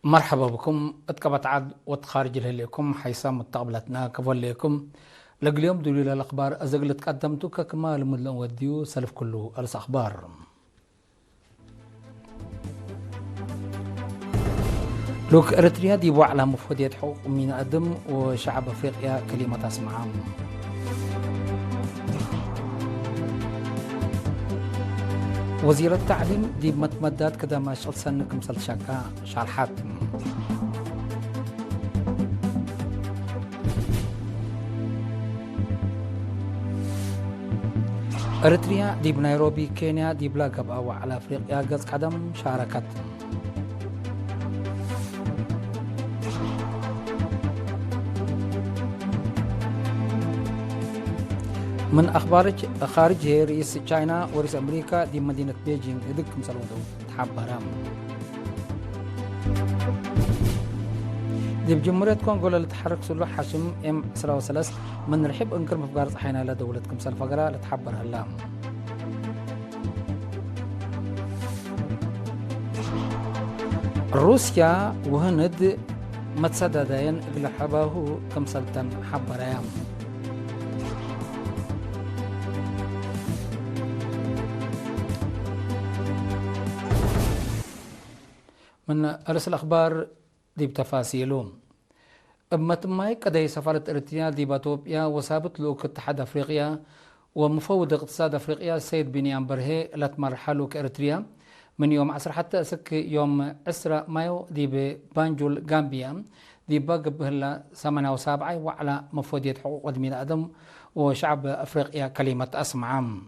مرحبا بكم اتقبت عاد وتخارج لكم حيسام مستقبلتنا كفول لكم اليوم دليل الاخبار ازقلت قدمتو ككمال مدلن وديو سلف كله الس اخبار لوك اريتريا دي على مفوضية حقوق من ادم وشعب افريقيا كلمة اسمعهم وزير التعليم دي متمدات كذا ما شغل سنكم سلشاكا شرحات اريتريا دي بنيروبي كينيا دي بلا قبقى وعلى افريقيا قز قدم شاركت من اخبار خارج رئيس تشاينا ورئيس امريكا دي مدينه بيجينغ هدك مسلوده تحبرام دي بجمهوريه كونغو اللي تحرك سلو حاشم ام 33 من رحب انكر مفقار صحينا لدولتكم سلفقرا لتحبر هلام روسيا وهند متصددين اقل حباه كمسلتن حبرام من أرسل الأخبار دي بتفاصيلهم أمت ماي قدي سفارة إريتريا دي باتوبيا وسابت لوك اتحاد أفريقيا ومفوض اقتصاد أفريقيا السيد بنيام برهي لتمرحلو كإريتريا من يوم 10 حتى أسك يوم 10 مايو دي ببانجول غامبيا دي باقب هلا 7 وعلى مفوضية حقوق ودمين آدم وشعب أفريقيا كلمة أسمعام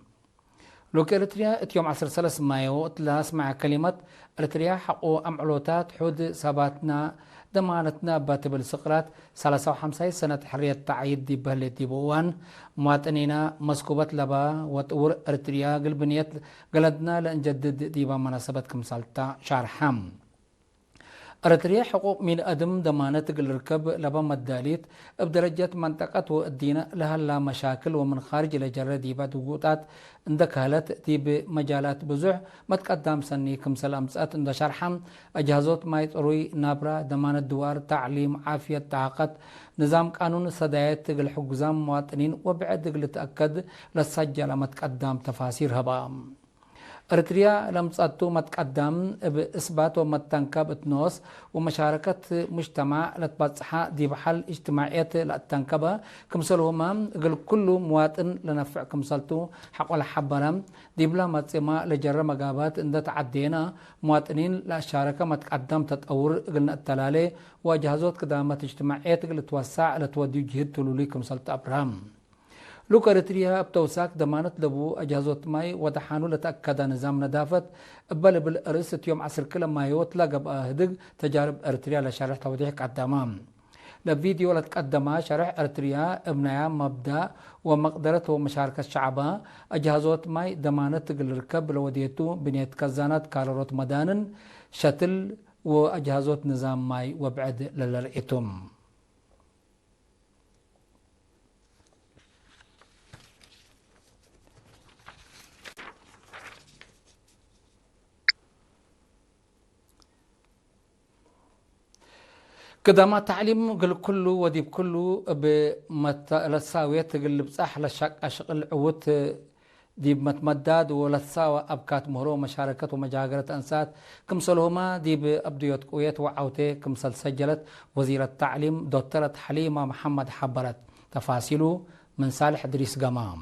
لوك إريتريا يوم 13 مايو تلا اسمع كلمة إريتريا حقو أمعلوتات حود سباتنا دمانتنا باتبل سقرات 53 سنة حرية تعيد دي بهلة دي بوان مواطنينا مسكوبة لبا وطور إريتريا قلبنيت قلدنا لنجدد دي بمناسبة كمسالتا شارحام أريتريا حقوق من أدم ضمانة الركب لبا مداليت بدرجة منطقة والدينة لها لا مشاكل ومن خارج لجرة ديبا ضغوطات عندك هالات دي بمجالات بزح ما تقدم سني كمسال أمسات عند شرحم أجهزات ما يطروي نابرا ضمانة دوار تعليم عافية تعاقد نظام قانون صدايات الحجزام مواطنين وبعد تأكد للسجل ما تقدم تفاسير هبا إريتريا لم تصدو متقدم بإثبات ومتنكب اتنوس ومشاركة مجتمع لتبصحة دي بحل اجتماعيات لتنكبها كمسلهما كل مواطن لنفع كمسلتو حق ولا حبرم دي بلا متسمى لجرى مقابات ان تعدينا مواطنين لشاركة متقدم تتأور قلنا التلالي وجهازات قدامات اجتماعيات لتوسع لتودي جهد تلولي كمسلت أبرام لوك إريتريا بتوساك ضمانة لبو أجهزة ماي ودحانو لتأكد نظام ندافة بل بالأرس يوم 10 كلا مايو تلاقب هدق تجارب إريتريا لشرح توضيح قدامام لفيديو لتقدمها شرح إريتريا ابنها مبدأ ومقدرة ومشاركة الشعبها أجهزة ماي ضمانة الركب لوديتو بنيت كزانات كالوروت مدانن شتل وأجهزة نظام ماي وبعد للرئيتم كذا ما تعليم قل كله وديب كله بمتلساوية تقلب صح لشق أشغل عوت دي متمدد ولتساوى أبكات مهرو مشاركة ومجاقرة أنسات كمسلهما دي بأبديوت قويت وعوتي كمسل سجلت وزير التعليم دكتورة حليمة محمد حبرت تفاصيله من صالح إدريس قمام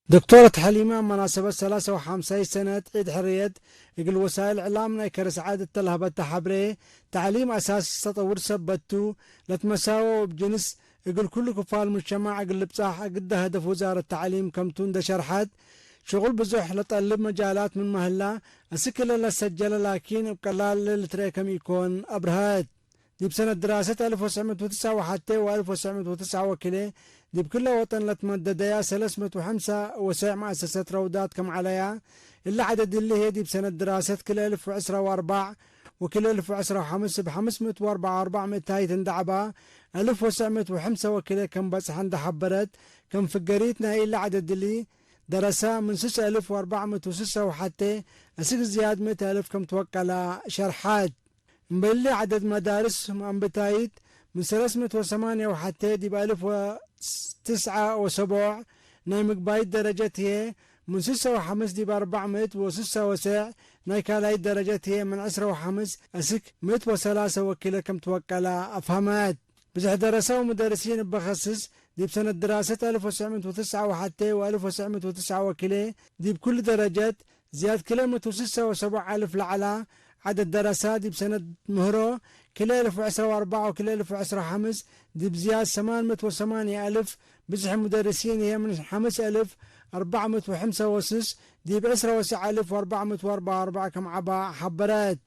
دكتورة حليمة مناسبة 53 سنة عيد حرية يقول وسائل إعلامنا كرس عادة تلهبة حبري تعليم أساس تطور سبتو لتمساوى وبجنس يقول كل كفال المجتمع يقول بصاح قد هدف وزارة التعليم كمتون ده شرحت شغل بزح لطلب مجالات من مهلا السكلة لسجل لكن بقلال للتريكم يكون أبرهات دي بسنة دراسة 1909 حتى و 1909 وكله دي بكل وطن لتمدد يا 305 مؤسسات روضات كم عليها إلا عدد اللي هي دي بسنة دراسة كل 1014 وكل 1015 ب 544 هاي تندعبها 1905 وكله كم بس عند حبرت كم فقريتنا إلا عدد اللي درسا من 6406 وحتى أسك زياد 100,000 كم توكل شرحات مبلي عدد مدارس أنبتايت من 308 وحتى دي ب1009 نايمك بايت درجة هي من 6 دي ب406 ناي كالايت درجة هي من 10 أسك 103 وكيلة كم توكل أفهمات بزح درسوا مدرسين بخصص دي بسنة دراسة 1909 وحتى و1909 وكيلة دي بكل درجات زياد كيلو 106,000 لعلا عدد دراسات دي بسنة مهرو كيلو 1014 وكيلو 1015 دي بزياد 808,000 بزح مدرسين هي من 5,405 دي ب10,444 كم عبا حبرات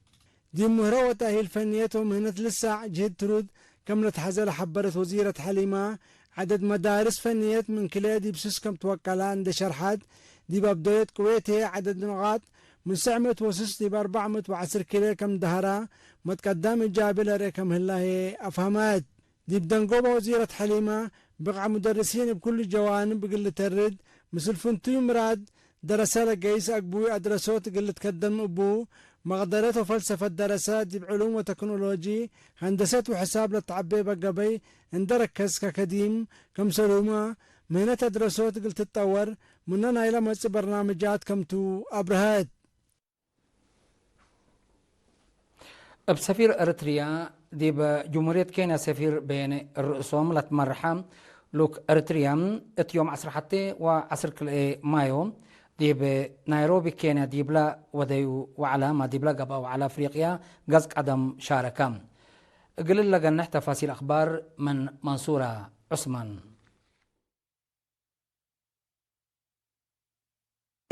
دي مهرو وتأهيل فنيته مهنة لسه جهد ترود كملت حزل حبرت وزيرة حليمة عدد مدارس فنيات من كلا دي بسوس كم توكلان دي شرحات دي ببداية كويتي عدد نقاط من 900 دي ب410 كيلو كم دهرة متقدم الجابل ريكم هلاهي أفهمات دي بدنقوبة وزيرة حليمة بقع مدرسين بكل الجوانب بقل ترد مثل فنتي مراد درسالة قيس أقبوي أدرسوت قل تقدم أبو مقدرات وفلسفة دراسات دي بعلوم وتكنولوجي هندسة وحساب للتعبي بقبي اندركز كقديم كم سلومة مهنة دراسات قل تتطور مننا إلى مصر برنامجات كمتو أبرهات بسفير أريتريا دي بجمهورية كينيا سفير بين الرؤسوم لتمرحة لوك أريتريا اتيوم عصر حتى وعصر مايو دي بنيروبي كينيا دي بلا وديو وعلى ما دي بلا قبا وعلى أفريقيا قزق عدم شاركام قلل لقى تفاصيل أخبار من منصورة عثمان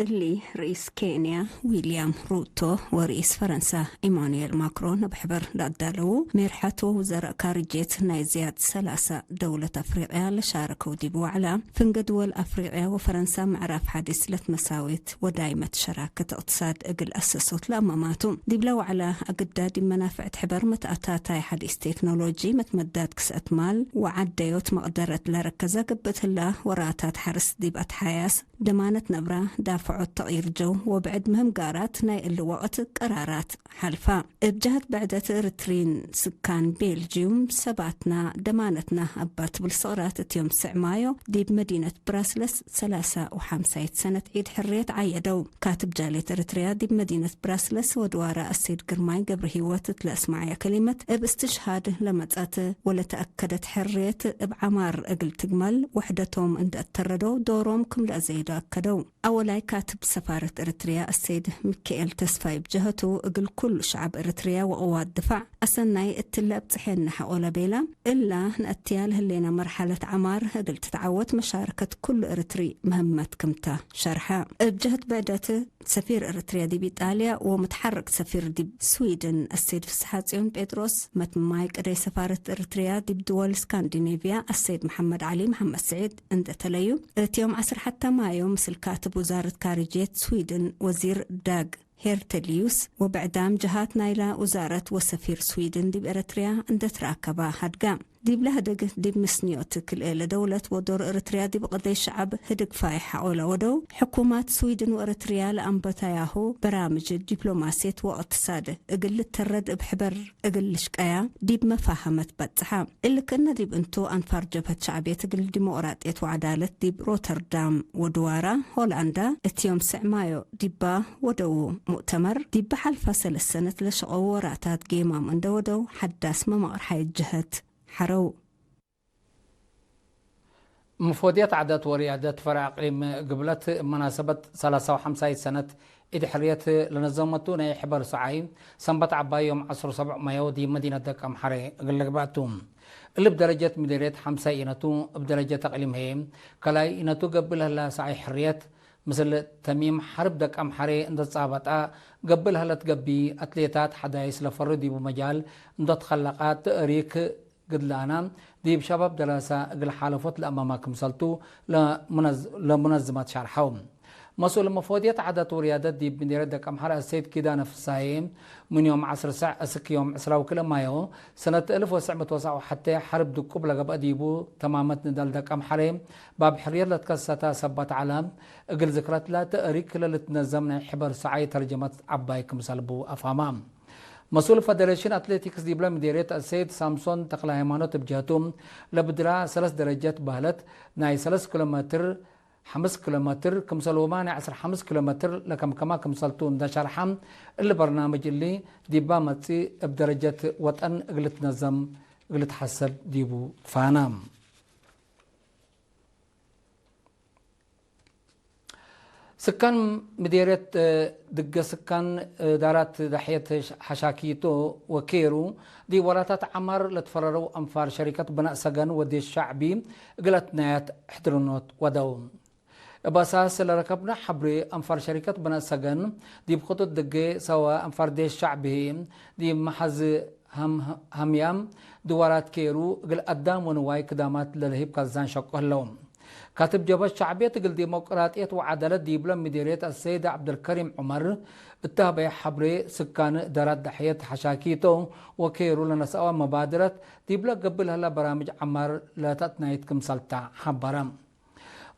اللي رئيس كينيا ويليام روتو ورئيس فرنسا إيمانويل ماكرون بحبر لأدالو ميرحته وزراء خارجية نايزياد 3 دولة أفريقيا لشاركوا ديبو على فنجدول أفريقيا وفرنسا معرف حديث لتمساويت ودايمة شراكة اقتصاد أقل أسسوت لأماماتهم ديبلو على أقداد منافع حبر متأتاتاي حديث تكنولوجي متمداد كسأة مال وعديوت مقدرة لركزة قبت الله وراتات حرس ديبات حياس دمانة نبرة دافع التغيير جو وبعد مهم قارات ناي الوقت قرارات حلفة بجهة بعدة رترين سكان بيلجيوم سباتنا دمانتنا أبات بالصورات تيوم 9 مايو دي بمدينة براسلس 53 سنة عيد حرية عيدو كاتب جالية رتريا دي بمدينة براسلس ودوارة السيد قرماي قبر هيوات لأسمعي كلمة باستشهاد لما تأت ولا تأكدت حرية بعمار أقل تجمل وحدتهم عند التردو دورهم كم لأزيد أكدو أولاي كاتب سفارة إريتريا السيد ميكائيل تسفاي بجهته أقل كل شعب إريتريا وقوات دفاع أسناي التلاب تحين نحا بيلا إلا نأتيال هلينا مرحلة عمار أقل تتعود مشاركة كل إريتري مهمة كمتا شرحة بجهة بعدته سفير إريتريا دي بإيطاليا ومتحرك سفير دي بسويدن السيد فسحاتيون بيتروس مايك رئيس سفارة إريتريا دي بدول اسكندنافيا السيد محمد علي محمد سعيد عند تليو يوم 10 حتى مايو مثل كاتب وزارة خارجية سويدن وزير داغ هيرتليوس وبعدام جهات نايلة وزارة وسفير سويدن دي بإريتريا عند تراكبا هدقام دي بلهدق دي بمسنيوتك الإلى دولة ودور إريتريا دي بقضي شعب هدق فايحة أولا ودو حكومات سويدن وإريتريا لأنبتاياهو برامج دبلوماسية واقتصاد اقل الترد بحبر اقل شكايا دي بمفاهمة بتحام اللي كنا دي بانتو أنفار جبهة شعبية اقل ديمقراطية وعدالة دي بروتردام ودوارا هولندا اتيوم 9 مايو دي با ودو مؤتمر دي بحل فصل السنة لشقو وراتات قيمة من دودو حتى اسمه مقرحي الجهة حرو مفوديات عدد وريادات فرع اقليم قبلت مناسبة 53 سنة إذ حرية لنظمتو ناي حبر سعاي سنبت عباي يوم 7 مايو دي مدينة دك أمحري قلقباتهم اللي بدرجة مديرية 5 إنتو بدرجة اقليم هي كلاي إنتو قبلها لا سعي حرية مثل تميم حرب دك أمحري اند تصابتا قبلها لتقبي أتليتات حدايس لفردي بمجال اند تخلقات ريك قد لانا دي بشباب دراسة قل حالفت لأمامكم سلطو لمنظمات شرحهم مسؤول المفوضية عدد وريادة دي بندير دك أمحار السيد كيدان فسايم من يوم 10 ساعة أسك يوم 10 وكل مايو سنة 1909 حتى حرب دكوب لقب أديبو تمامت ندال دك أمحارين باب حرير لتكستا سبت علام أقل ذكرات لا تأريك لتنظمنا حبر سعي ترجمة عبايكم سلبو أفهمام مسؤول فدريشن أتلتيكس ديبلا مديرية السيد سامسون تقلا هيمانوت بجهتهم لبدرا 3 درجات بهلت ناي 3 كيلومتر 5 كيلومتر كمسلو مانع 5 كيلومتر لكم كما كمسلتون ده شرحم البرنامج اللي ديبا متي بدرجة وطن قلت نظم قلت حسب ديبو فانام سكان مديرية دقة سكان دارات دحية حشاكيتو وكيرو دي وراتات عمر لتفرروا أنفار شركة بناء سجن ودي الشعبي قلت نايات احترنوت ودوم باساس لركبنا حبري أنفار شركة بناء سجن دي بخطوط دقة سوا أنفار دي الشعبي دي محز هميام دوارات كيرو قل قدام ونواي كدامات للهيب كازان شقه اللوم كاتب جبهة الشعبية تقل ديمقراطية وعدالة ديبلا مديرية السيد عبد الكريم عمر اتهبي حبري سكان دارات دحية حشاكيتو وكيرو لنسأوا مبادرة ديبلا قبل هلا برامج عمر لا تتنايتكم سلطة حبرام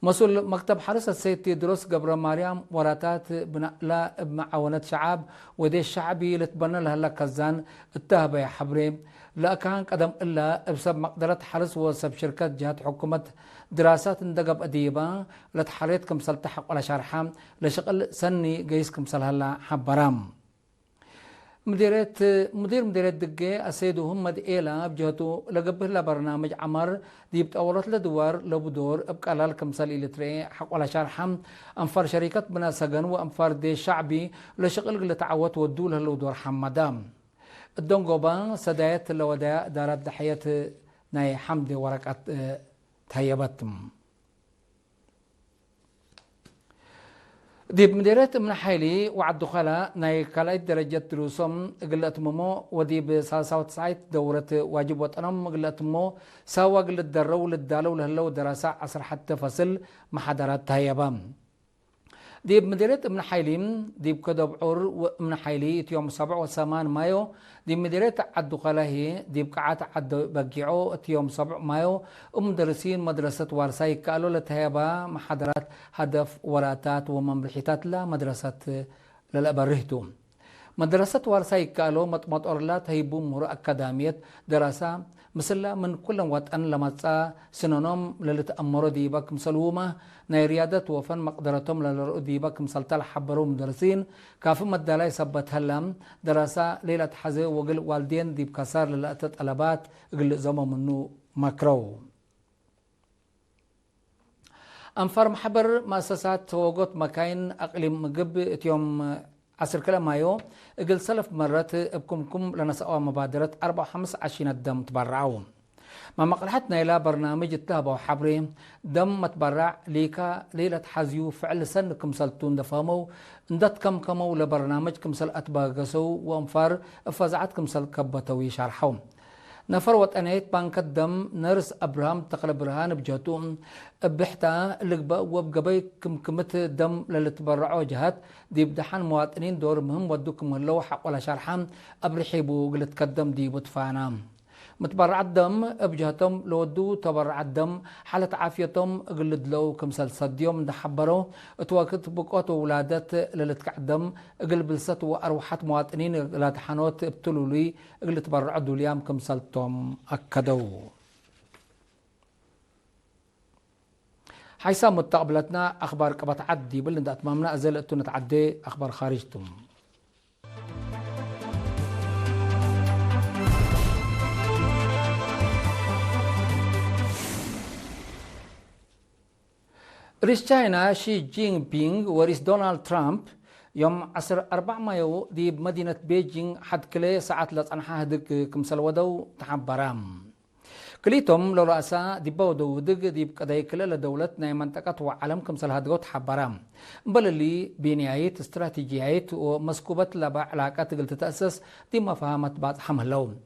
مسؤول مكتب حرس السيد تيدروس قبر مريم وراتات بنقلا بمعاونة شعب ودي الشعبي لتبنى لهلا كزان اتهبي حبري لا كان قدم إلا بسبب مقدرة حرس وسب شركات جهات حكومة دراسات اندقب أديبا لتحريت كمسل تحق ولا شرحام لشغل سني قيس كمسل هلا حبرام مدير مديرية دقة السيد محمد إيلا بجهته لقبه لبرنامج عمر دي بتأولت لدوار لبدور بقلال كمسل إلتري حق ولا شرحام أنفار شركات بنا سجن وأنفار دي شعبي لشغل اللي تعوت ودول هالودور حمدام الدنقوبا سدايت اللوداء دارت دحية ناي حمد ورقة تهيبتم دي مديرية من حيلي وعد دخلاء ناي كلايت درجة دروسهم قلت ممو ودي بسالسة وتسعيت دورة واجب وطنم قلت ممو سوا قلت درو للدالو لهلو دراسة عصر حتى فصل محاضرات تهيبام دي مديرية من حيلين دي بكدب عور ومن حيلي يوم 7 و8 مايو دي مديرية عدو خلاهي دي بقعات عدو بقيعو يوم 7 مايو ومدرسين مدرسة وارساي قالوا لتهيبا محاضرات هدف وراتات ومملحيتات لا مدرسة للأبرهتو مدرسة وارساي قالوا مطمط أورلات هيبو مرو أكاديمية دراسة مثلا من كل وطن لمصا سنونم للتأمروا ديبك مسلومة ناي ريادة وفن مقدرتهم للرؤو ديبك مسلطة حبروا مدرسين كافي مدالاي سبت هلم دراسة ليلة حزي وقل والدين ديب كسار للأتت ألبات قل زمو منو مكرو أنفر محبر مؤسسات وقت مكاين أقليم مقب يوم 10 كلا مايو اقل سلف مرات بكمكم لنسأوا مبادرة 4-5 دم تبرعون ما مقلحتنا إلى برنامج التهبة وحبري دم متبرع ليكا ليلة حزيو فعل سنكم سلطون دفامو اندت كمو لبرنامجكم سل أتباقسو وانفار فزعتكم سل كبتوي شرحهم نفر وطنيت بانك الدم نرس أبراهام تقل برهان بجهتهم بحتا اللقبة وبقبي كمت دم للتبرعوا جهات دي بدحان مواطنين دور مهم ودوكم اللو حق ولا شرحان أبرحيبو قلت كدم دي بطفانام متبرع الدم بجهتهم لودو تبرع الدم حالة عافيتهم قلد لو كمسل صديوم دحبرو اتواكت بقوت ولادت للتقدم قلب لست وأروحات مواطنين لاتحانوت ابتلولي قلت تبرع دوليام كمسلتهم أكدو حيث متقبلتنا أخبار قبط عدي بلند أتمامنا أزال أتو نتعدي أخبار خارجتم رئيس تشاينا شي جين بينغ ورئيس دونالد ترامب يوم 4 مايو دي بمدينة بيجين حد كلي ساعات لصنحة هدك كمسل ودو تحبرام كليتهم لو رأسا دي بودو ودق دي بقضاي كلا لدولة ناي منطقة وعالم كمسل هدقو تحبرام بل اللي بنهاية استراتيجيات ومسكوبة لبع علاقات قلت تأسس دي مفاهمة بعض حملون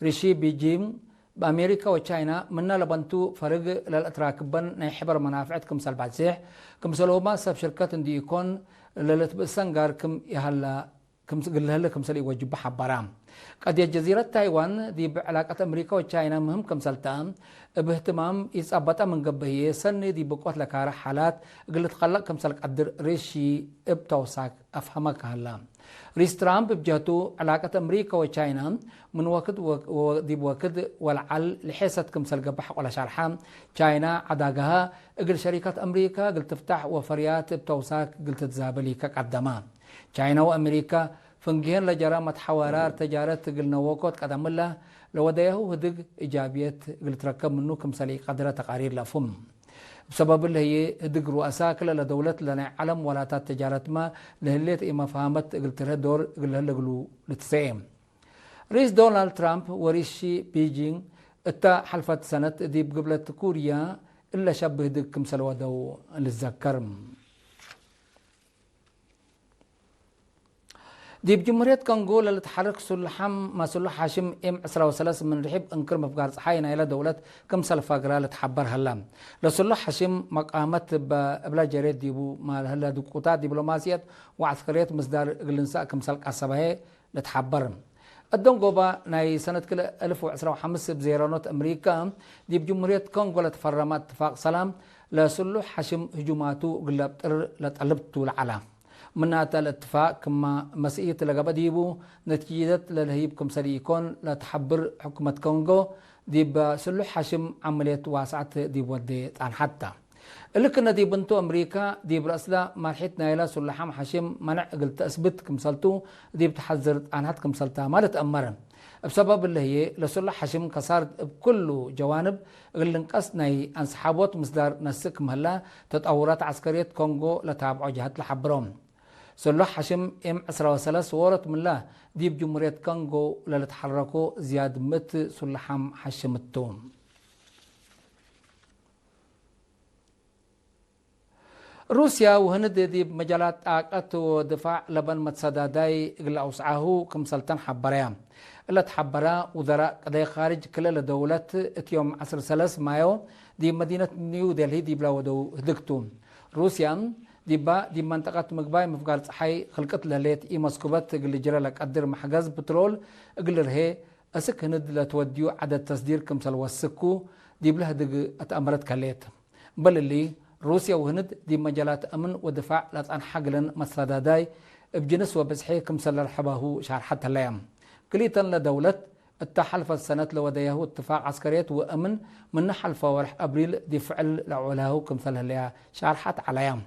ريشي بيجين بأمريكا وتشاينا منا لبنتو فرق للأتراكبن نحبر منافعت كمسال بعدسيح كمسالوما سب شركات دي يكون للتبسنجار كم يهلا كمسال كمسال يوجب حبرام قد جزيرة تايوان دي بعلاقة أمريكا وتشاينا مهم كمسالتان باهتمام يصابتا من قبهية سنة دي بقوة لكارة حالات قلت خلق كمسال قدر ريشي ابتوساك أفهمك هلا رئيس ترامب بجهته علاقة أمريكا وتشاينا من وقت ودي بوقت والعل لحيث كمسال قبح ولا شرحام تشاينا عداقها اقل شركات أمريكا قلت تفتح وفريات بتوساك قلت تزابلي كقدمان تشاينا وأمريكا فنجين لجرامة حوارات تجارت قلنا وقت قدم الله لو ديه هدق إيجابيات قلت ركب منه كمسالي قدرة تقارير لفم بسبب اللي هي هدق رؤساء كلا لدولة لنا علم ولا تجارت ما لهليت إما فهمت قلت له دور قل له قلو لتسعيم رئيس دونالد ترامب ورئيسي بيجين اتا حلفت سنة دي بقبلة كوريا إلا شبه هدق كمسال ودو للذكرم دي بجمهورية كونغو اللي تحرك سلحام ما سلح هاشم ام 13 من رحب انكر مفقار صحينا الى دولة كمسال فاقرا لتحبر هلام لسلح هاشم مقامت بلا جريد ديبو مال هلا دقوطات دبلوماسيات وعسكريات مصدر قلنساء كمسال قصبه لتحبر الدنقوبا ناي سنة كلا 1015 بزيرانات أمريكا دي بجمهورية كونغو لتفرمات اتفاق سلام لسلح هاشم هجوماتو قلبتر لتقلبتو العلام من هذا الاتفاق كما مسئية لقبا ديبو نتيجة للهيب كمسالي يكون لتحبر حكومة كونغو ديب سلح هاشم عملية واسعة ديب ودي عن حتى اللي كنا دي بنتو أمريكا ديب رأسلا مرحيتنا إلى سلحام هاشم منع قلت أثبت كمسالتو ديب تحذر عن حد كمسالتها ما لتأمرن بسبب اللي هي لسلح هاشم كسار بكل جوانب اللي انقصناي انسحابات مصدر نسك مهلا تطورات عسكرية كونغو لتابعوا جهات لحبرهم سلح هاشم ام 13 ورت من الله ديب جمهورية كونغو لتحركوا زياد مت سلحام هاشم التوم روسيا وهند دي بمجالات طاقة ودفاع لبن متصداداي إقلا أوسعه كمسلطان حبريا إلا تحبرا وزراء قضايا خارج كل دولة اتيوم 13 مايو دي مدينة نيو دلهي دي بلا ودو هدكتون روسيا دي منطقة مقباي مفقار صحي خلقت لليت إي مسكوبات قل جرى لك قدر محجز بترول قل رهي أسك هند لتوديو عدد تصدير كمسل وسكو دي بلها دق أتأمرت كاليت بل اللي روسيا وهند دي مجالات أمن ودفاع لطعن حقلن مصداداي بجنس وبزحي كمسل الحباهو شهر حتى الأيام كليتا لدولة التحالف السنة لوديه اتفاق عسكريات وأمن من حلفة ورح أبريل دي فعل لعولاه كمسل هليا شهر حتى على أيام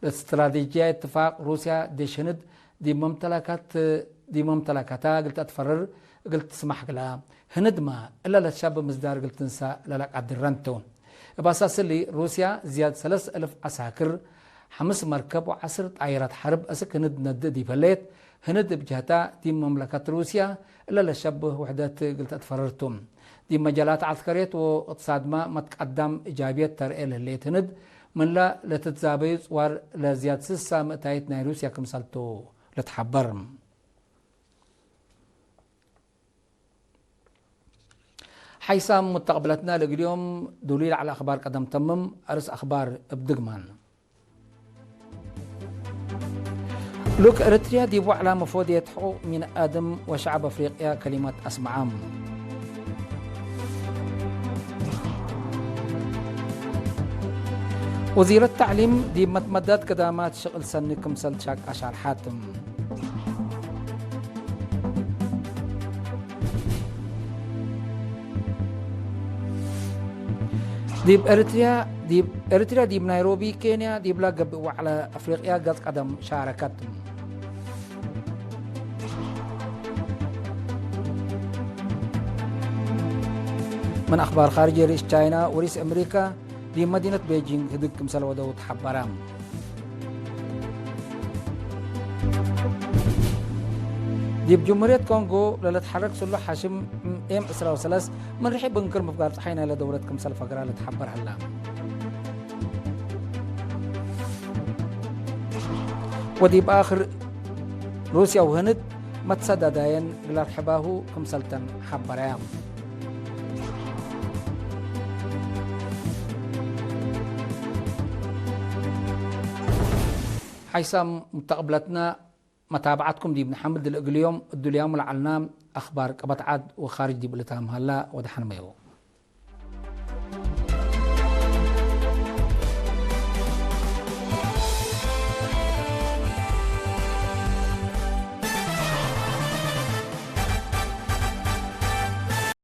الاستراتيجية اتفاق روسيا دي شند دي ممتلكاتها قلت أتفرر قلت تسمح لها هند ما إلا للشاب مزدار قلت تنسى لك عبد الرنتون بأساس اللي روسيا زياد 3000 عساكر 5 مركب و10 طائرات حرب أسك هند ند دي فليت هند بجهتا دي مملكة روسيا إلا للشاب وحدات قلت أتفررتم دي مجالات عسكرية واقتصاد ما تقدم إيجابيات ترئيل اللي هند من لا لتتزابي صور لزياد 6 مئتايت ناي روسيا كمسالتو لتحبرم حيسام متقبلتنا اليوم دليل على أخبار قدم تمم أرس أخبار بدقمان لوك إريتريا ديبو على مفوضية حقوق من آدم وشعب أفريقيا كلمات أسمعام وزير التعليم دي متمدد قدامات شغل سنة كمسل شاك أشعر حاتم ديب إريتريا ديب نيروبي كينيا ديب لا قبوا على أفريقيا قد قدم شاركتهم من أخبار خارجية رئيس تشاينا ورئيس أمريكا دي مدينة بيجينغ هدك كمسال ودو تحبرام دي بجمهورية كونغو لتحرك سلح هاشم ام 13 من رحب بنكر مفقار صحينا إلى دولة كمسال فقرة لتحبر هلا ودي بآخر روسيا وهند متصدى داين للحباهو كمسالتن حبرام حيث متقبلتنا متابعتكم دي بنحمد اليوم الدوليام العلنام أخبار قبط عاد وخارج دي بلتام هلا ودحن ميو